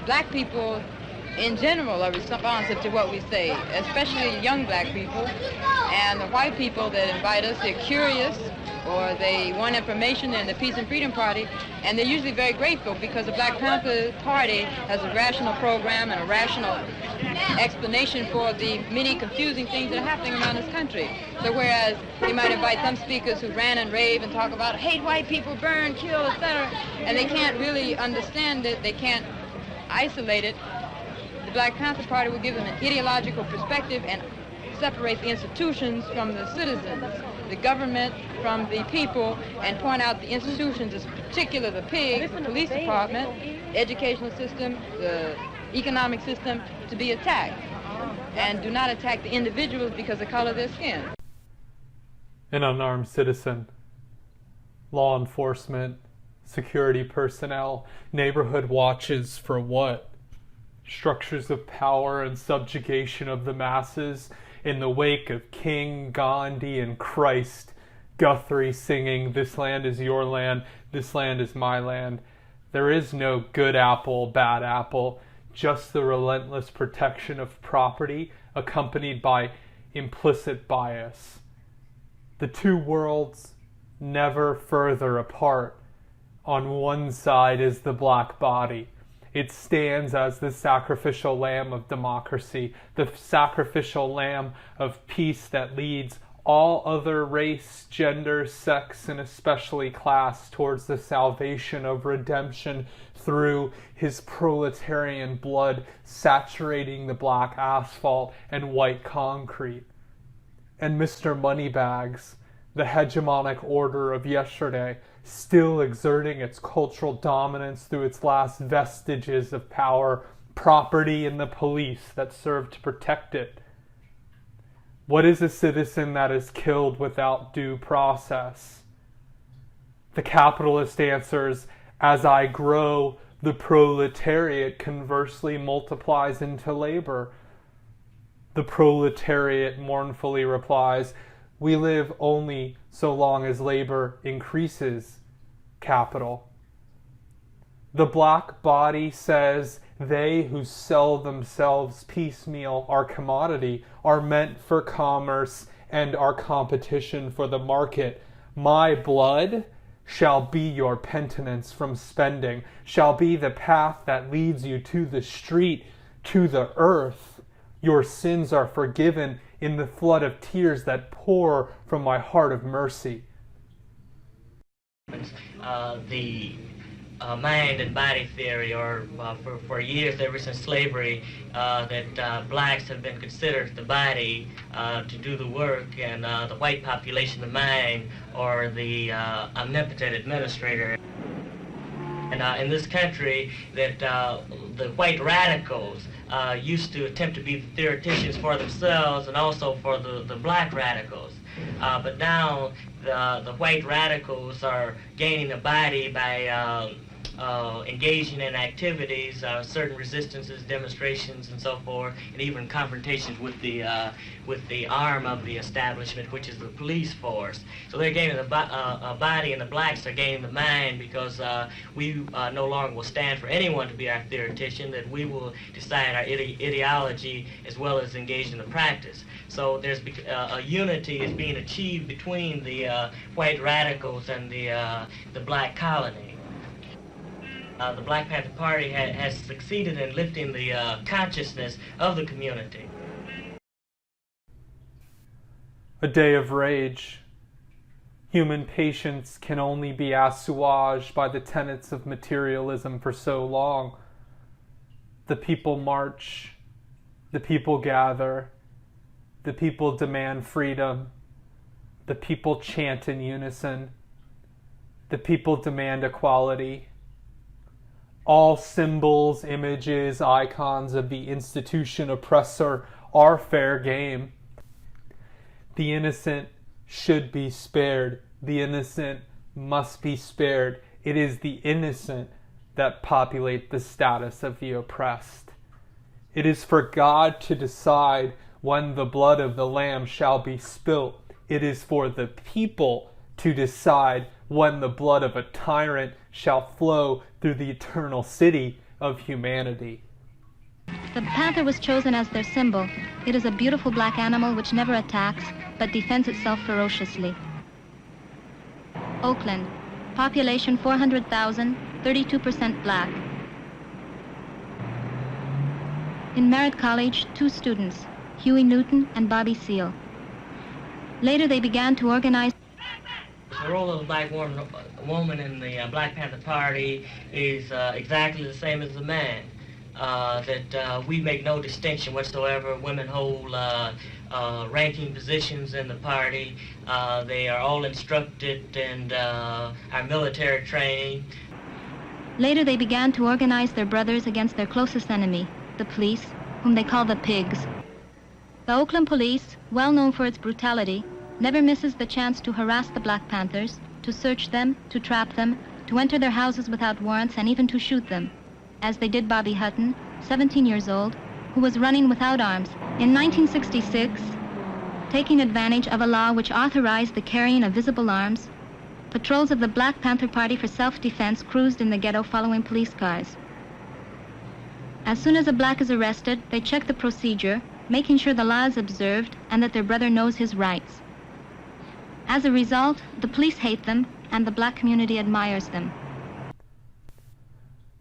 black people in general are responsive to what we say, especially young black people. And the white people that invite us, they're curious, or they want information in the Peace and Freedom Party, and they're usually very grateful because the Black Panther Party has a rational program and a rational explanation for the many confusing things that are happening around this country. So whereas they might invite some speakers who rant and rave and talk about hate white people, burn, kill, etc., and they can't really understand it, they can't isolate it, the Black Panther Party will give them an ideological perspective and separate the institutions from the citizens, the government from the people, and point out the institutions, in particular the PIG, the police department, educational system, the economic system, to be attacked. And do not attack the individuals because of the color of their skin. An unarmed citizen, law enforcement, security personnel, neighborhood watches for what? Structures of power and subjugation of the masses in the wake of King, Gandhi, and Christ. Guthrie singing, "This land is your land, this land is my land." There is no good apple, bad apple, just the relentless protection of property accompanied by implicit bias. The two worlds never further apart. On one side is the black body. It stands as the sacrificial lamb of democracy, the sacrificial lamb of peace that leads all other race, gender, sex, and especially class towards the salvation of redemption through his proletarian blood saturating the black asphalt and white concrete. And Mr. Moneybags, the hegemonic order of yesterday, still exerting its cultural dominance through its last vestiges of power, property, and the police that serve to protect it. What is a citizen that is killed without due process? The capitalist answers, "As I grow, the proletariat conversely multiplies into labor." The proletariat mournfully replies, "We live only so long as labor increases capital." The black body says they who sell themselves piecemeal are commodity, are meant for commerce, and are competition for the market. My blood shall be your penitence from spending, shall be the path that leads you to the street, to the earth. Your sins are forgiven in the flood of tears that pour from my heart of mercy. The mind and body theory, or for years, ever since slavery, that blacks have been considered the body to do the work, and the white population the mind, or the omnipotent administrator. And in this country, that the white radicals used to attempt to be the theoreticians for themselves and also for the black radicals. But now the white radicals are gaining a body by engaging in activities, certain resistances, demonstrations, and so forth, and even confrontations with the arm of the establishment, which is the police force. So they're gaining a body, and the blacks are gaining the mind, because we no longer will stand for anyone to be our theoretician, that we will decide our ideology as well as engage in the practice. So there's a unity is being achieved between the white radicals and the black colony. The Black Panther Party has succeeded in lifting the consciousness of the community. A day of rage. Human patience can only be assuaged by the tenets of materialism for so long. The people march, the people gather, the people demand freedom, the people chant in unison, the people demand equality. All symbols, images, icons of the institution oppressor are fair game. The innocent should be spared. The innocent must be spared. It is the innocent that populate the status of the oppressed. It is for God to decide when the blood of the Lamb shall be spilt. It is for the people to decide when the blood of a tyrant shall flow through the eternal city, of humanity. The panther was chosen as their symbol. It is a beautiful black animal which never attacks, but defends itself ferociously. Oakland, population 400,000, 32% black. In Merritt College, 2 students, Huey Newton and Bobby Seale. Later they began to organize. The role of the black woman in the Black Panther Party is exactly the same as the man. That we make no distinction whatsoever. Women hold ranking positions in the party. They are all instructed in our military training. Later they began to organize their brothers against their closest enemy, the police, whom they call the pigs. The Oakland police, well known for its brutality, never misses the chance to harass the Black Panthers, to search them, to trap them, to enter their houses without warrants, and even to shoot them, as they did Bobby Hutton, 17 years old, who was running without arms. In 1966, taking advantage of a law which authorized the carrying of visible arms, patrols of the Black Panther Party for self-defense cruised in the ghetto following police cars. As soon as a black is arrested, they check the procedure, making sure the law is observed and that their brother knows his rights. As a result, the police hate them and the black community admires them.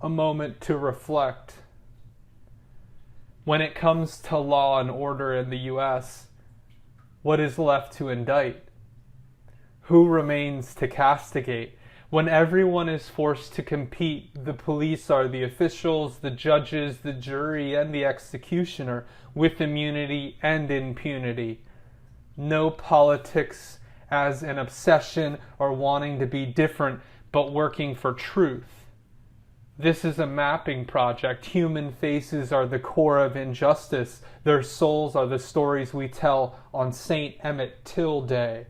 A moment to reflect. When it comes to law and order in the U.S., what is left to indict? Who remains to castigate? When everyone is forced to compete, the police are the officials, the judges, the jury, and the executioner, with immunity and impunity. No politics as an obsession or wanting to be different, but working for truth. This is a mapping project. Human faces are the core of injustice. Their souls are the stories we tell on St. Emmett Till Day.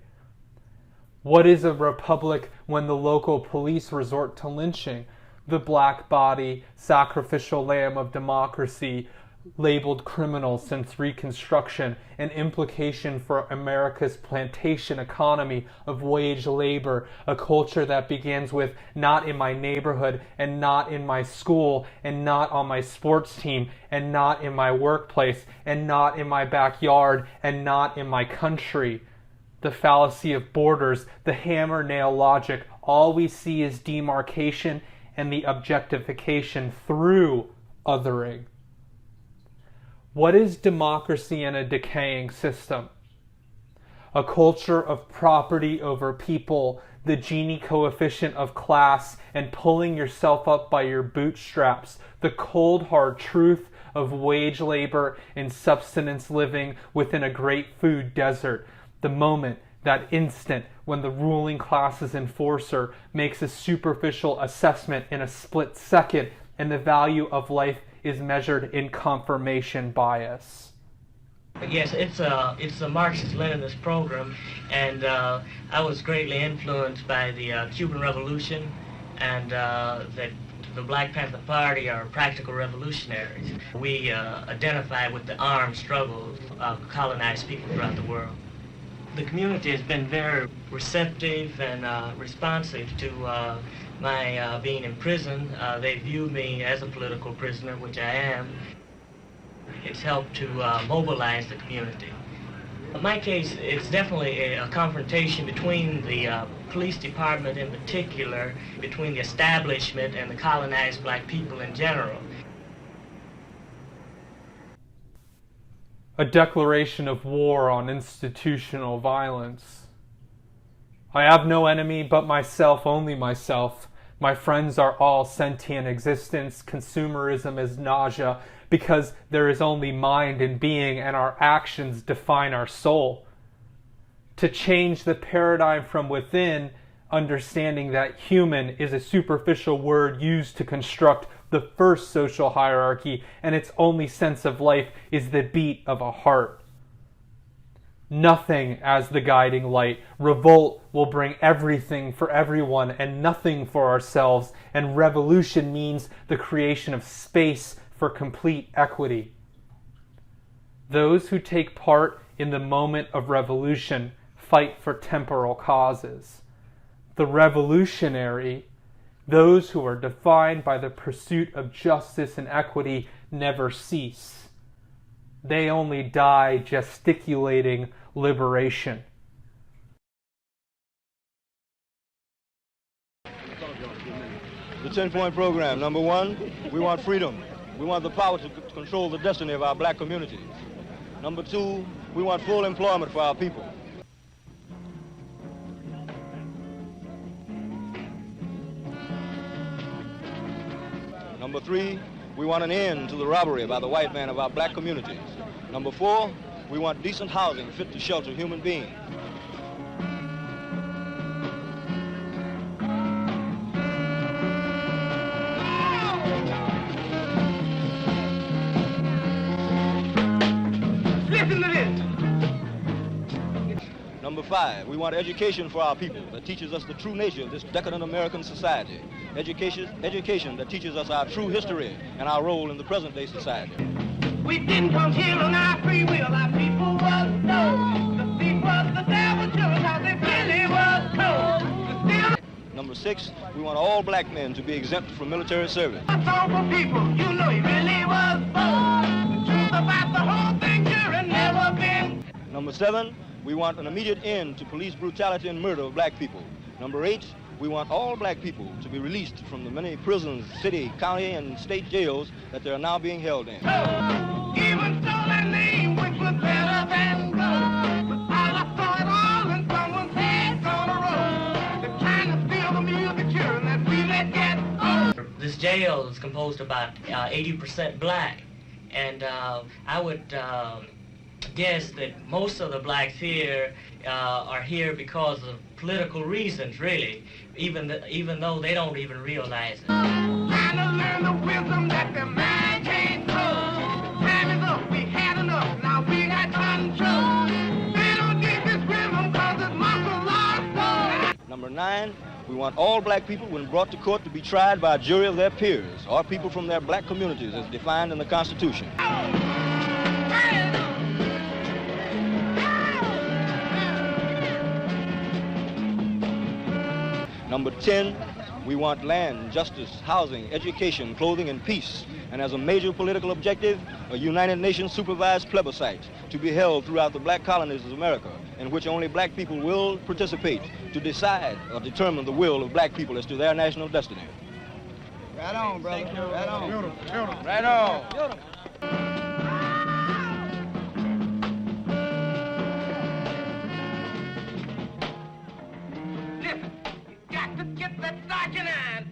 What is a republic when the local police resort to lynching? The black body, sacrificial lamb of democracy, labeled criminal since Reconstruction, an implication for America's plantation economy of wage labor, a culture that begins with not in my neighborhood and not in my school and not on my sports team and not in my workplace and not in my backyard and not in my country. The fallacy of borders, the hammer-nail logic, all we see is demarcation and the objectification through othering. What is democracy in a decaying system? A culture of property over people, the Gini coefficient of class, and pulling yourself up by your bootstraps, the cold hard truth of wage labor and subsistence living within a great food desert. The moment, that instant, when the ruling class's enforcer makes a superficial assessment in a split second and the value of life is measured in confirmation bias. Yes, it's a Marxist-Leninist program, and I was greatly influenced by the Cuban Revolution, and that the Black Panther Party are practical revolutionaries. We identify with the armed struggles of colonized people throughout the world. The community has been very receptive and responsive to my being in prison. They view me as a political prisoner, which I am. It's helped to mobilize the community. In my case, it's definitely a confrontation between the police department in particular, between the establishment and the colonized black people in general. A declaration of war on institutional violence. I have no enemy but myself, only myself. My friends are all sentient existence. Consumerism is nausea because there is only mind and being, and our actions define our soul. To change the paradigm from within, understanding that human is a superficial word used to construct the first social hierarchy, and its only sense of life is the beat of a heart. Nothing as the guiding light. Revolt will bring everything for everyone and nothing for ourselves, and revolution means the creation of space for complete equity. Those who take part in the moment of revolution fight for temporal causes. The revolutionary Those who are defined by the pursuit of justice and equity never cease. They only die gesticulating liberation. The 10-point program. Number 1, we want freedom. We want the power to control the destiny of our black communities. Number 2, we want full employment for our people. Number 3, we want an end to the robbery by the white man of our black communities. Number 4, we want decent housing fit to shelter human beings. Listen to this. Number 5, we want education for our people that teaches us the true nature of this decadent American society. Education that teaches us our true history and our role in the present-day society. We didn't come here on our free will. Our people was told. The thief was the devil, sure how they really was told. Number 6, we want all black men to be exempt from military service. That's all for people. You know he really was bold. The truth about the whole thing sure had never been. Number 7, we want an immediate end to police brutality and murder of black people. Number 8, we want all black people to be released from the many prisons, city, county, and state jails that they are now being held in. Even so, that name which was better than gold. But I saw it all in someone's head on the road. They're trying to steal the music here and that we let get old. This jail is composed about 80% black, and I would guess that most of the blacks here are here because of political reasons, really, even though they don't even realize it. Trying to learn the wisdom that the man can't hold. Time is up, we had enough, now we got control. They don't need this rhythm cause it's muscle lost. Number 9, we want all black people, when brought to court, to be tried by a jury of their peers or people from their black communities as defined in the Constitution. Number 10, we want land, justice, housing, education, clothing, and peace. And as a major political objective, a United Nations supervised plebiscite to be held throughout the black colonies of America, in which only black people will participate to decide or determine the will of black people as to their national destiny. Right on, brother. Right on. Beautiful. Right on. Beautiful. Listen, you got to get that document